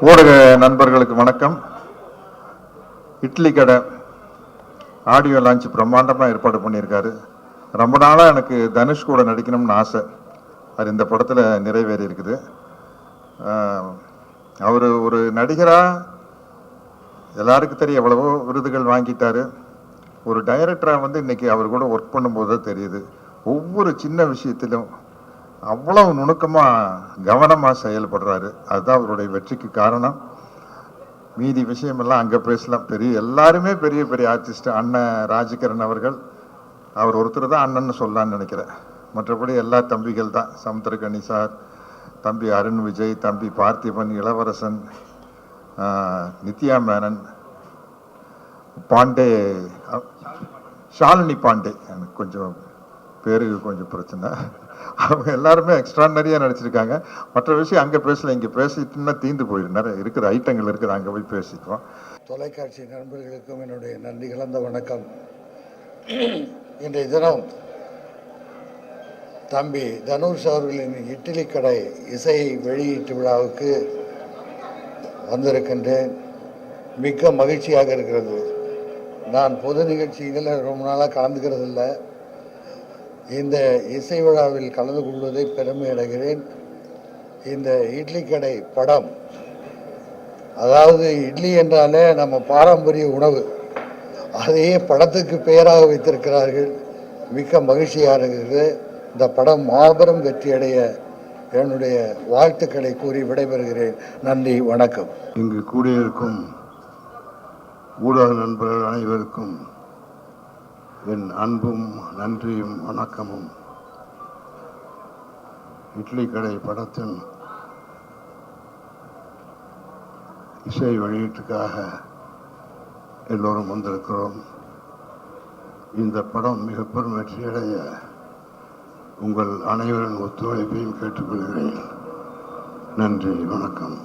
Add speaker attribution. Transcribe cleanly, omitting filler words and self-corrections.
Speaker 1: ஊடக நண்பர்களுக்கு வணக்கம். இட்லி கடை ஆடியோ லான்ச் பிரம்மாண்டமாக ஏற்பாடு பண்ணியிருக்காரு. ரொம்ப நாளாக எனக்கு தனுஷ் கூட நடிக்கணும்னு ஆசை. அது இந்த படத்தில் நிறைவேறி இருக்குது. அவர் ஒரு நடிகராக எல்லாருக்கும் தெரியும், எவ்வளவோ விருதுகள் வாங்கிட்டாரு. ஒரு டைரக்டராக இன்னைக்கு அவர் கூட ஒர்க் பண்ணும்போது தான் தெரியுது, ஒவ்வொரு சின்ன விஷயத்திலும் அவ்வளவு நுணுக்கமாக கவனமாக செயல்படுறாரு. அதுதான் அவருடைய வெற்றிக்கு காரணம். மீதி விஷயமெல்லாம் அங்கே பேசலாம். எல்லாருமே பெரிய பெரிய ஆர்டிஸ்ட். அண்ணன் ராஜகிரண் அவர்கள், அவர் ஒருத்தர் தான் அண்ணன்னு சொல்லலான்னு நினைக்கிறேன். மற்றபடி எல்லா தம்பிகள் தான். சமுத்திரகனி சார், தம்பி அருண் விஜய், தம்பி பார்த்திபன், இளவரசன், நித்யா மேனன், பாண்டே, ஷாலினி பாண்டே, எனக்கு கொஞ்சம் பேருக்கு கொஞ்சம் பிரச்சனை. அவங்க எல்லாருமே எக்ஸ்ட்ரானரியாக நடிச்சிருக்காங்க. மற்ற விஷயம் அங்கே பேசல, இங்கே பேசிட்டுன்னா தீந்து போயிடும். நிறைய இருக்கிற ஐட்டங்கள் இருக்குது, அங்கே போய் பேசிக்குவோம்.
Speaker 2: தொலைக்காட்சி நண்பர்களுக்கும் என்னுடைய நன்றி கலந்த வணக்கம். இன்றைய தினம் தம்பி தனுஷ் அவர்களின் இட்லி கடை இசை வெளியீட்டு விழாவுக்கு வந்திருக்கின்றேன். மிக்க மகிழ்ச்சியாக இருக்கிறது. நான் பொது நிகழ்ச்சிகளில் ரொம்ப நாளாக கலந்துக்கிறது இல்லை. இந்த இசை விழாவில் கலந்து கொள்வதை பெருமை அடைகிறேன். இந்த இட்லி கடை படம், அதாவது இட்லி என்றாலே நம்ம பாரம்பரிய உணவு, அதையே படத்துக்கு பெயராக வைத்திருக்கிறார்கள். மிக்க மகிழ்ச்சியாக இருக்கிறது. இந்த படம் மாபெரும் வெற்றியடைய என்னுடைய வாழ்த்துக்களை கூறி விடைபெறுகிறேன். நன்றி, வணக்கம்.
Speaker 3: இங்கு கூடியிருக்கும் ஊடக நண்பர்கள் அனைவருக்கும் என் அன்பும் நன்றியும் வணக்கமும். இட்லி கடை படத்தின் இசை வெளியீட்டுக்காக எல்லோரும் வந்திருக்கிறோம். இந்த படம் மிக பெரும் வெற்றியடைய உங்கள் அனைவரின் ஒத்துழைப்பையும் கேட்டுக்கொள்கிறேன். நன்றி, வணக்கம்.